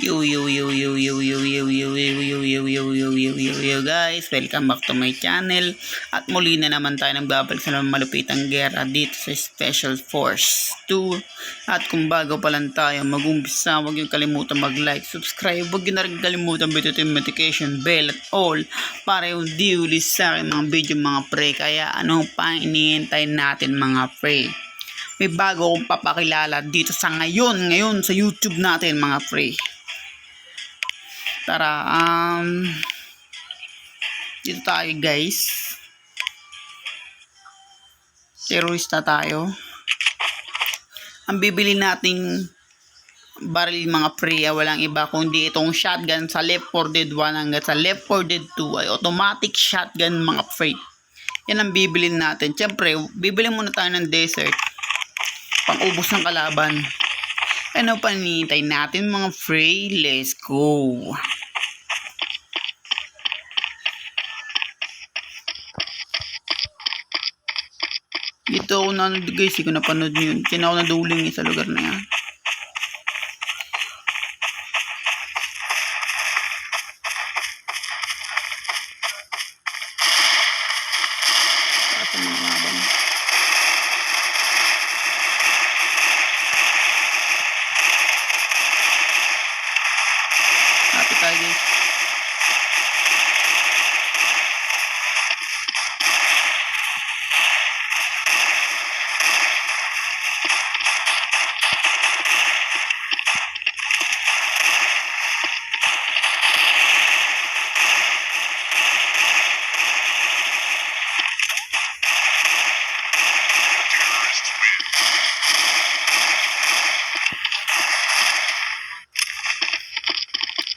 Yo yo yo yo yo yo yo yo yo yo yo yo yo yo yo yo guys, welcome back to my channel. At muli na naman tayo nagbabalik sa malupitang gera dito sa Special Force 2. At kung bago pa lang tayo mag-umpisa, huwag yung kalimutan mag-like, subscribe, huwag yung na rin kalimutan bitutin notification bell at all para yung di ulit sa akin mga video mga pre. Kaya anong pa iniintay natin mga pre? May bago akong papakilala dito sa ngayon sa YouTube natin mga pre. Tara, dito tayo guys. Terorista tayo. Ang bibili nating baril mga pre, walang iba kundi itong shotgun sa Left 4 Dead 1 hanggang sa Left 4 Dead 2 ay automatic shotgun mga pre. Yan ang bibili natin. Siyempre, bibili muna tayo ng desert. Pang-ubos ng kalaban. Ano pa hinihintay natin mga pre? Let's go! Dito ako nanood guys, hindi ko napanood nyo yun. Sino ako naduling sa lugar na yan. Sa mga habang happy tayo guys.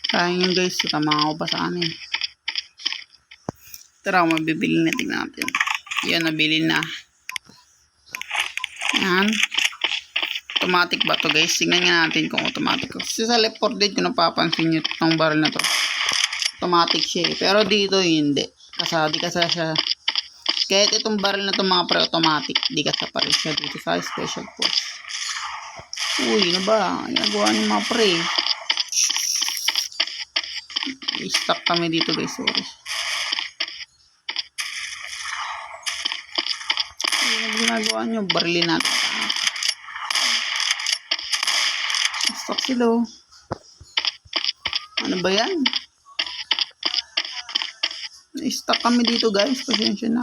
Sayang yun guys, tama ako pa sa amin. Tara, mabibili na, tingnan natin. Yan, nabili na. Yan. Automatic ba to guys? Tingnan nga natin kung automatic. Kasi sa Left 4 Dead, kung napapansin nyo itong barrel na to, automatic siya eh. Pero dito hindi. Di kasi siya. Kahit itong barrel na to mga pre, automatic. Di kasi pa rin siya dito sa Special Force. Uy, ano ba? Ginagawa niyo mga pre. I-stuck kami dito guys, sorry. Ano ginagawa nyo? Barilin natin. I-stuck sila oh. Ano ba yan? I-stuck kami dito guys, pasensya na.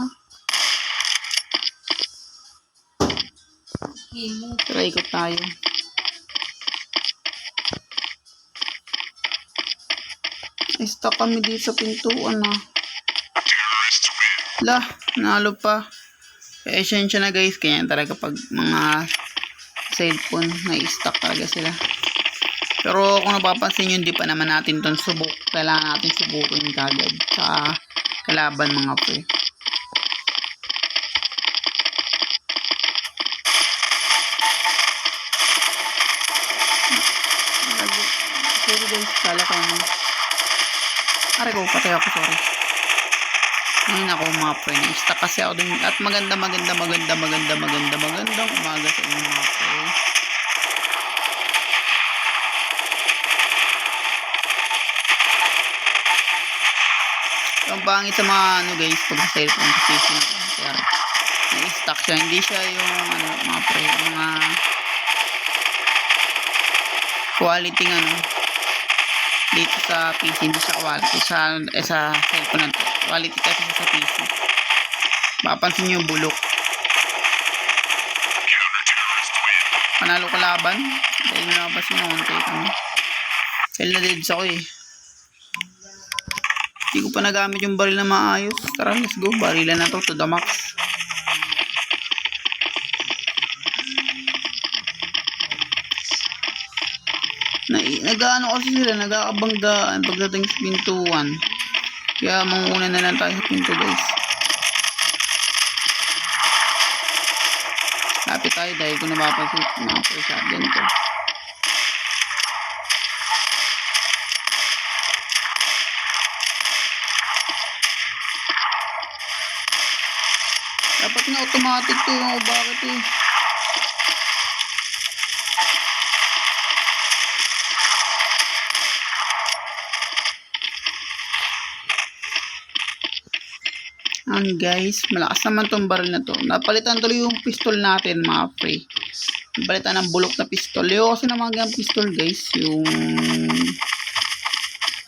Try ko tayo. I-stuck kami dito sa pintuan ah. Lah, nalo pa. Esensya na guys, kaya talaga pag mga cellphone na i-stuck talaga sila. Pero kung napapansin nyo, hindi pa naman natin itong subok. Kailangan natin subukin kagad sa kalaban mga pre. Sorry guys, kala ko ano. Aray ko, patay ako, sorry. Ngayon ako mga pre, na-stuck kasi ako dun. At magandang umaga sa inyo mga pre. Ang pangit sa mga ano guys, pag sa cellphone sa PC na na-stuck siya. Hindi siya yung ano mga pre, mga quality ano. Dito sa PC, hindi sa quality sa cellphone na to. Quality kasi sa PC. Mapapansin nyo yung bulok. Panalo ko laban. Dahil napapansin nyo konti kami. Fail na deads ako eh. Hindi ko pa nagamit yung baril na maayos. Tara, let's go. Barilan na to the max. Nag-ano kasi sila, nag-aabanggaan pagdating sa pintuan. Kaya manguna na lang tayo sa pinto guys. Happy tayo dahil kung napapansin mga pre shotgun to. Dapat na automatic to yung bakit eh. Guys, malakas naman tong baril na to. Napalitan tuloy yung pistol natin mga pre. Napalitan ng bulok na pistol. Yung kasi naman ang pistol guys, yung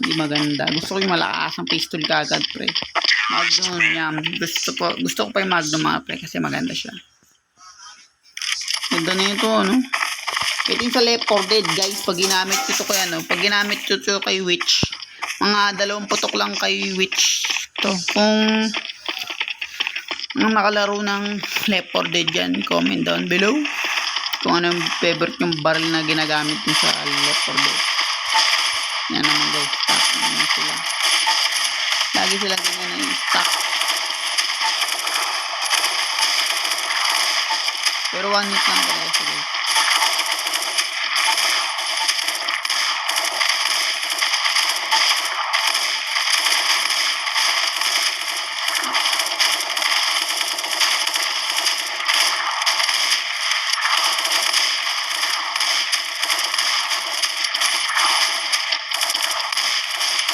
hindi maganda. Gusto ko yung malakas ang pistol kagad pre. Magnum yan. Gusto ko pa yung Magnum mga pre kasi maganda siya. Ganda na ito ano. Ito yung sa Left 4 Dead guys. Pag ginamit ito kay ano, pag ginamit ito kay Witch, mga 2 putok lang kay Witch to. Kung ang nakalaro ng Left 4 Dead dyan, comment down below kung ano yung favorite yung barrel na ginagamit nyo sa Left 4 Dead. Yan naman guys, stock naman sila. Lagi sila ganyan na yung stock. Pero 1 hit lang talaga sila guys.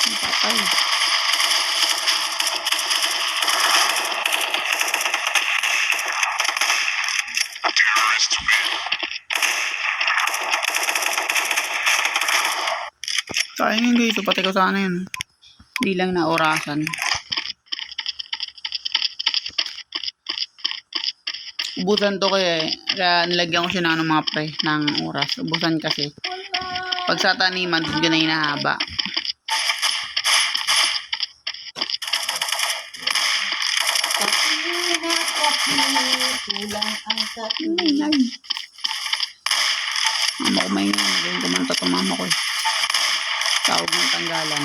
Patay. Sayang guys, patay ko sana yun. Hindi lang na orasan. Ubusan to kaya nilagyan ko siya ng mga pre ng oras. Ubusan kasi pag sa taniman doon ka na hinahaba. Mama ko may nagawin ko man ito mama ko. Tawag ng tanggalan.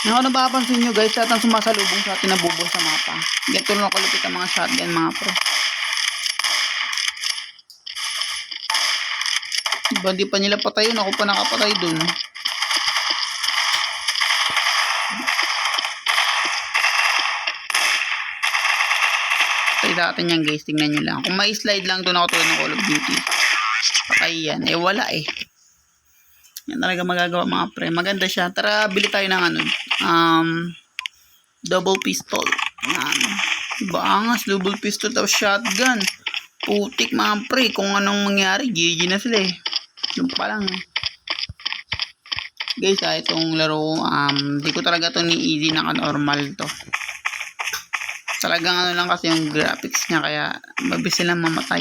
Ako napapansin nyo guys, lahat ng sumasalubong sa atin nabubur sa mapa. Ganito lang kalupit ang mga shotgun mga pro. Diba di pa nila patay yun, ako pa nakapatay dun. Patay natin yan guys, tingnan nyo lang. Kung may slide lang dun ako tulad ng Call of Duty, patay yan, wala yan talaga magagawa mga pre. Maganda siya. Tara, bili tayo ng ano, double pistol. Yan. Diba angas, double pistol tapos shotgun. Putik mga pre. Kung anong mangyari, GG na sila Yung pa lang. Guys, itong laro, di ko talaga to ni easy naka-normal to. Talagang ano lang kasi yung graphics niya, kaya mabilis silang mamatay.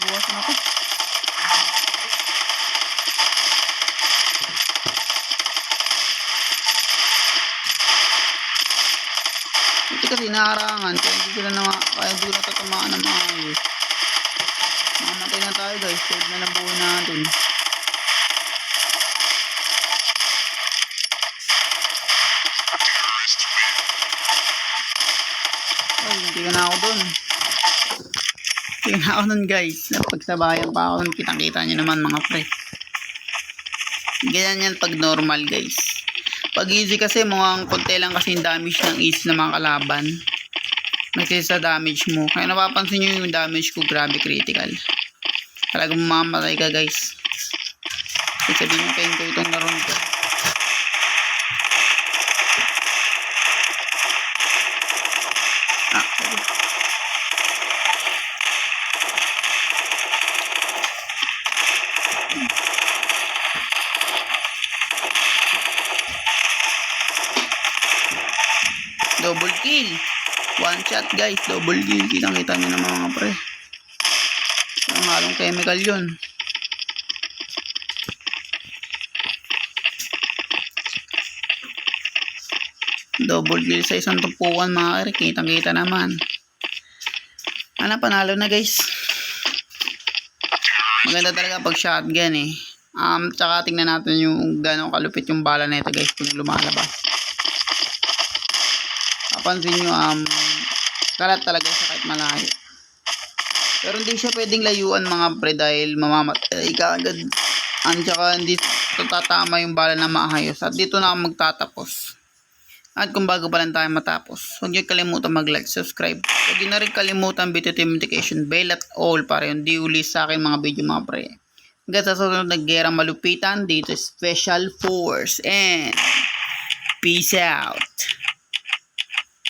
Buwasan ako. Ito kasi nakarangan kaya hindi ko na tatamaan ng maayos. Mamatay na tayo guys, save na lang buhay natin. Ay, hindi ka na ako dun. Tingnan ako nun guys, napagsabayan pa ako nun, kitang-kita nyo naman mga pre. Ganyan yan pag normal guys. Pag easy kasi mukhang konti lang kasi yung damage ng easy ng mga kalaban. May sa damage mo. Kaya napapansin nyo yung damage ko, grabe critical. Talagang mamamatay ka guys. Kasi sabihin nyo kayo itong naroon ko. Double kill. One shot guys. Double kill. Kitang-kita nyo naman mga pre. Ang halong chemical yun. Double kill sa isang tumpukan mga pre. Kitang-kita naman. Panalo na guys. Maganda talaga pag shotgun Tsaka tingnan natin yung gano'ng kalupit yung bala na ito guys kung lumalabas. Pansin nyo, kalat talaga siya kahit malayo. Pero hindi siya pwedeng layuan mga pre dahil mamamatay ka agad. At saka hindi tatama yung bala na maayos. At dito na ako magtatapos. At kung bago pa lang tayo matapos, huwag niyo kalimutan mag-like, subscribe. Huwag niyo na rin kalimutan bitutin notification bell at all para yung di uli sa akin mga video mga pre. Hanggang sa susunod na gerang malupitan dito Special Force and peace out.